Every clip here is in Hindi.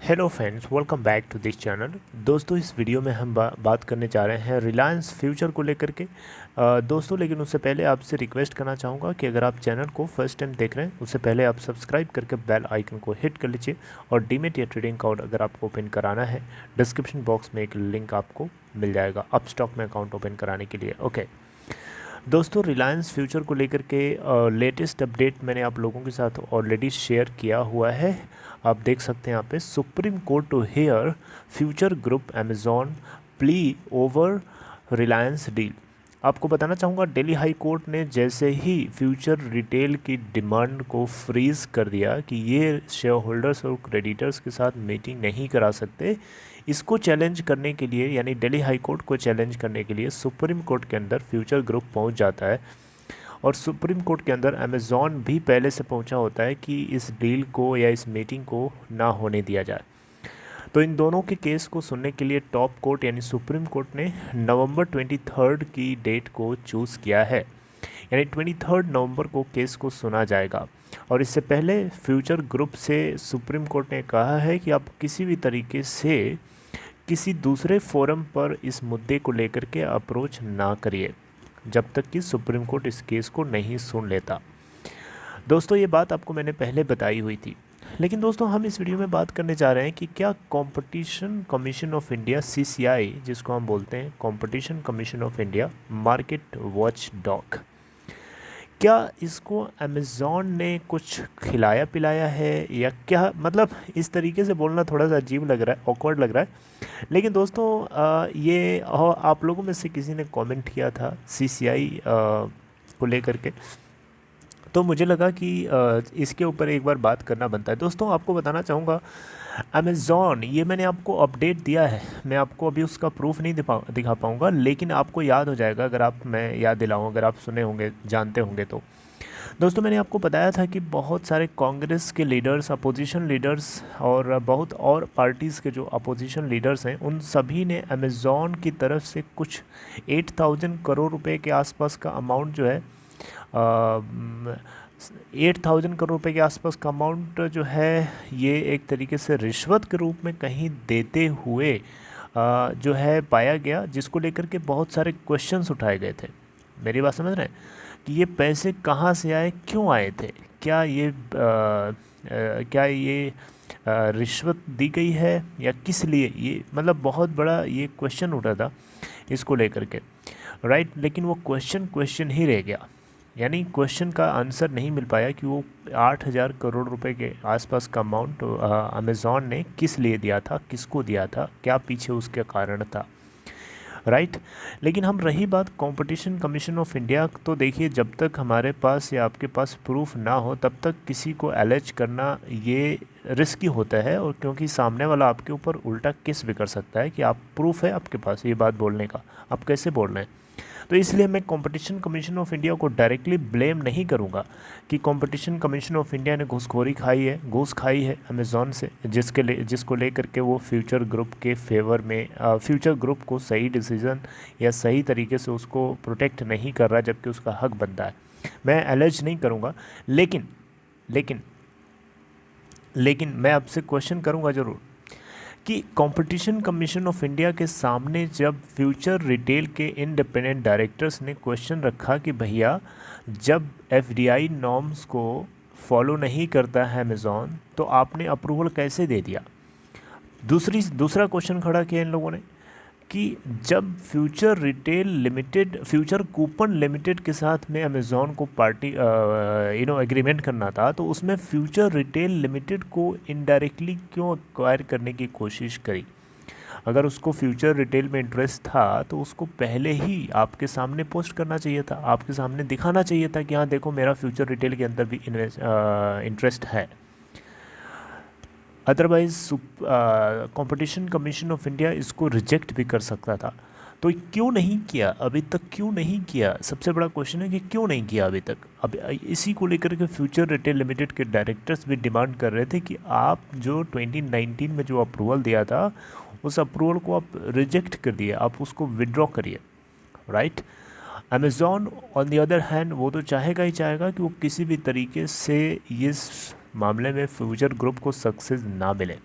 Hello friends, welcome back to this channel. दोस्तों, इस वीडियो में हम बात करने जा रहे हैं रिलायंस फ्यूचर को लेकर के। दोस्तों, लेकिन उससे पहले आपसे रिक्वेस्ट करना चाहूँगा कि अगर आप चैनल को फर्स्ट टाइम देख रहे हैं उससे पहले आप सब्सक्राइब करके बेल आइकन को हिट कर लीजिए। और डीमेट या ट्रेडिंग अकाउंट अगर आपको ओपन कराना है, डिस्क्रिप्शन बॉक्स में एक लिंक आपको मिल जाएगा अपस्टॉक में अकाउंट ओपन कराने के लिए। ओके दोस्तों, रिलायंस फ्यूचर को लेकर के लेटेस्ट अपडेट मैंने आप लोगों के साथ ऑलरेडी शेयर किया हुआ है। आप देख सकते हैं यहाँ पे, Supreme Court to hear Future Group Amazon plea over Reliance deal. आपको बताना चाहूँगा, दिल्ली हाई कोर्ट ने जैसे ही फ्यूचर रिटेल की डिमांड को फ्रीज़ कर दिया कि ये शेयर होल्डर्स और क्रेडिटर्स के साथ मीटिंग नहीं करा सकते, इसको चैलेंज करने के लिए, यानी दिल्ली हाई कोर्ट को चैलेंज करने के लिए सुप्रीम कोर्ट के अंदर फ्यूचर ग्रुप पहुंच जाता है। और सुप्रीम कोर्ट के अंदर अमेज़ॉन भी पहले से पहुंचा होता है कि इस डील को या इस मीटिंग को ना होने दिया जाए। तो इन दोनों के केस को सुनने के लिए टॉप कोर्ट यानी सुप्रीम कोर्ट ने नवंबर 23 की डेट को चूज़ किया है, यानी 23 नवंबर को केस को सुना जाएगा। और इससे पहले फ्यूचर ग्रुप से सुप्रीम कोर्ट ने कहा है कि आप किसी भी तरीके से किसी दूसरे फोरम पर इस मुद्दे को लेकर के अप्रोच ना करिए जब तक कि सुप्रीम कोर्ट इस केस को नहीं सुन लेता। दोस्तों, ये बात आपको मैंने पहले बताई हुई थी, लेकिन दोस्तों हम इस वीडियो में बात करने जा रहे हैं कि क्या competition commission of India CCI, जिसको हम बोलते हैं competition commission of India market watch dog, क्या इसको अमेज़ॉन ने कुछ खिलाया पिलाया है या क्या? मतलब इस तरीके से बोलना थोड़ा सा अजीब लग रहा है, ऑकवर्ड लग रहा है। लेकिन दोस्तों ये आप लोगों में से किसी ने कमेंट किया था CCI को लेकर के, तो मुझे लगा कि इसके ऊपर एक बार बात करना बनता है। दोस्तों, आपको बताना चाहूँगा, अमेज़ॉन, ये मैंने आपको अपडेट दिया है, मैं आपको अभी उसका प्रूफ नहीं दिखा पाऊँगा, लेकिन आपको याद हो जाएगा अगर मैं याद दिलाऊँ, अगर आप सुने होंगे, जानते होंगे तो। दोस्तों, मैंने आपको बताया था कि बहुत सारे कांग्रेस के लीडर्स, अपोजिशन लीडर्स और बहुत और पार्टीज़ के जो अपोजिशन लीडर्स हैं, उन सभी ने अमेज़ॉन की तरफ से कुछ 8,000 करोड़ रुपए के आसपास का अमाउंट जो है, 8,000 करोड़ रुपए के आसपास का अमाउंट जो है, ये एक तरीके से रिश्वत के रूप में कहीं देते हुए जो है पाया गया, जिसको लेकर के बहुत सारे क्वेश्चंस उठाए गए थे। मेरी बात समझ रहे हैं कि ये पैसे कहाँ से आए, क्यों आए थे, क्या ये रिश्वत दी गई है या किस लिए, ये मतलब बहुत बड़ा ये क्वेश्चन उठा था इसको लेकर के, राइट। लेकिन वो क्वेश्चन ही रह गया, यानी क्वेश्चन का आंसर नहीं मिल पाया कि वो 8,000 करोड़ रुपए के आसपास का अमाउंट अमेज़ॉन ने किस लिए दिया था, किसको दिया था, क्या पीछे उसके कारण था, राइट। लेकिन हम रही बात कंपटीशन कमीशन ऑफ इंडिया, तो देखिए, जब तक हमारे पास या आपके पास प्रूफ ना हो तब तक किसी को एलेज करना ये रिस्की होता है, और क्योंकि सामने वाला आपके ऊपर उल्टा केस भी कर सकता है कि आप प्रूफ है आपके पास ये बात बोलने का, आप कैसे बोल रहे हैं। तो इसलिए मैं कंपटीशन कमीशन ऑफ इंडिया को डायरेक्टली ब्लेम नहीं करूंगा कि कंपटीशन कमीशन ऑफ इंडिया ने घूसखोरी घूस खाई है अमेज़ॉन से, जिसको लेकर के वो फ्यूचर ग्रुप के फेवर में, फ्यूचर ग्रुप को सही डिसीजन या सही तरीके से उसको प्रोटेक्ट नहीं कर रहा, जबकि उसका हक बनता है। मैं एलेज नहीं करूँगा, लेकिन लेकिन लेकिन मैं आपसे क्वेश्चन करूँगा ज़रूर कि कंपटीशन कमीशन ऑफ इंडिया के सामने जब फ्यूचर रिटेल के इंडिपेंडेंट डायरेक्टर्स ने क्वेश्चन रखा कि भैया, जब FDI नॉर्म्स को फॉलो नहीं करता है अमेज़ॉन, तो आपने अप्रूवल कैसे दे दिया? दूसरा क्वेश्चन खड़ा किया इन लोगों ने कि जब future retail limited, future coupon limited के साथ में अमेज़ॉन को एग्रीमेंट करना था, तो उसमें फ्यूचर रिटेल लिमिटेड को इनडायरेक्टली क्यों एक्वायर करने की कोशिश करी? अगर उसको फ्यूचर रिटेल में इंटरेस्ट था तो उसको पहले ही आपके सामने पोस्ट करना चाहिए था, आपके सामने दिखाना चाहिए था कि हाँ देखो, मेरा फ्यूचर रिटेल के अंदर भी इंटरेस्ट है। Otherwise competition commission of India इसको रिजेक्ट भी कर सकता था। तो क्यों नहीं किया अभी तक, क्यों नहीं किया? सबसे बड़ा क्वेश्चन है कि क्यों नहीं किया अभी तक। अब इसी को लेकर के फ्यूचर रिटेल लिमिटेड के डायरेक्टर्स भी डिमांड कर रहे थे कि आप जो 2019 में जो अप्रूवल दिया था, उस अप्रूवल को आप रिजेक्ट कर दिए, आप उसको विड्रॉ करिए, right. Amazon on the other hand, वो तो चाहेगा ही चाहेगा कि वो किसी भी तरीके से इस मामले में फ्यूचर ग्रुप को सक्सेस ना मिले।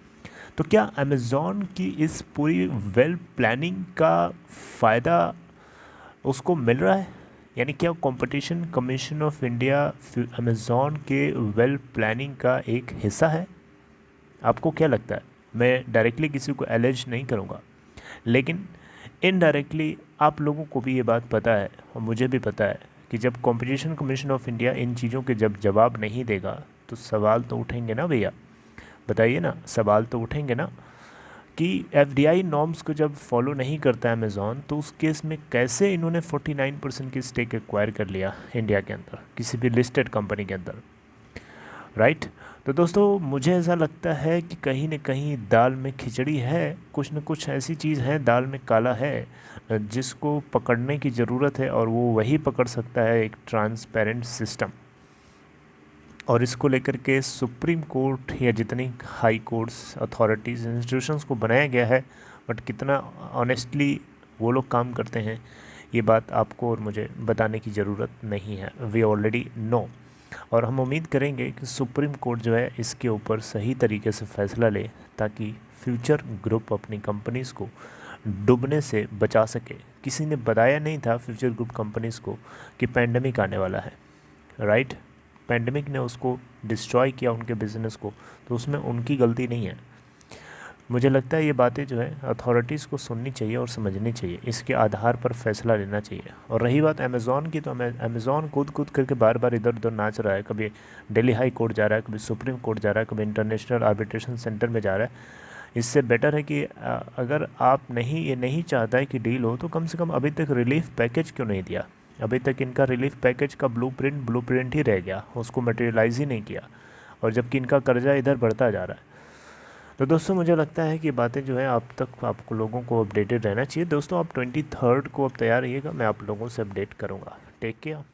तो क्या अमेज़ॉन की इस पूरी वेल प्लानिंग का फ़ायदा उसको मिल रहा है? यानी क्या competition commission of India Amazon के वेल प्लानिंग का एक हिस्सा है? आपको क्या लगता है? मैं डायरेक्टली किसी को एलिज नहीं करूँगा, लेकिन इनडायरेक्टली आप लोगों को भी ये बात पता है और मुझे भी पता है कि जब competition commission of India in चीज़ों के जब जवाब नहीं देगा तो सवाल तो उठेंगे ना भैया। बताइए ना, सवाल तो उठेंगे ना कि एफडीआई नॉर्म्स को जब फॉलो नहीं करता है अमेज़ॉन, तो उस केस में कैसे इन्होंने 49% की स्टेक एक्वायर कर लिया इंडिया के अंदर किसी भी लिस्टेड कंपनी के अंदर, राइट? तो दोस्तों मुझे ऐसा लगता है कि कहीं न कहीं दाल में खिचड़ी है, कुछ न कुछ ऐसी चीज़ है, दाल में काला है जिसको पकड़ने की ज़रूरत है, और वो वही पकड़ सकता है एक ट्रांसपेरेंट सिस्टम। और इसको लेकर के सुप्रीम कोर्ट या जितनी हाई कोर्ट्स अथॉरिटीज़ इंस्टीट्यूशंस को बनाया गया है, बट कितना ऑनेस्टली वो लोग काम करते हैं ये बात आपको और मुझे बताने की ज़रूरत नहीं है, वी ऑलरेडी नो। और हम उम्मीद करेंगे कि सुप्रीम कोर्ट जो है इसके ऊपर सही तरीके से फ़ैसला ले, ताकि फ्यूचर ग्रुप अपनी कंपनीज़ को डूबने से बचा सके। किसी ने बताया नहीं था फ्यूचर ग्रुप कंपनीज़ को कि पैंडमिक आने वाला है, राइट? पैंडमिक ने उसको डिस्ट्रॉय किया उनके बिज़नेस को, तो उसमें उनकी गलती नहीं है। मुझे लगता है ये बातें जो है अथॉरिटीज़ को सुननी चाहिए और समझनी चाहिए, इसके आधार पर फैसला लेना चाहिए। और रही बात अमेज़ॉन की, तो अमेज़ॉन कूद करके बार बार इधर उधर नाच रहा है, कभी दिल्ली हाई कोर्ट जा रहा है, कभी सुप्रीम कोर्ट जा रहा है, कभी इंटरनेशनल आर्बिट्रेशन सेंटर में जा रहा है। इससे बेटर है कि अगर आप ये नहीं चाहता है कि डील हो, तो कम से कम अभी तक रिलीफ पैकेज क्यों नहीं दिया? अभी तक इनका रिलीफ पैकेज का ब्लूप्रिंट ही रह गया, उसको मटेरियलाइज ही नहीं किया, और जबकि इनका कर्जा इधर बढ़ता जा रहा है। तो दोस्तों मुझे लगता है कि बातें जो है आप तक आपको लोगों को अपडेटेड रहना चाहिए। दोस्तों आप 23 को अब तैयार रहिएगा, मैं आप लोगों से अपडेट करूँगा। Take care.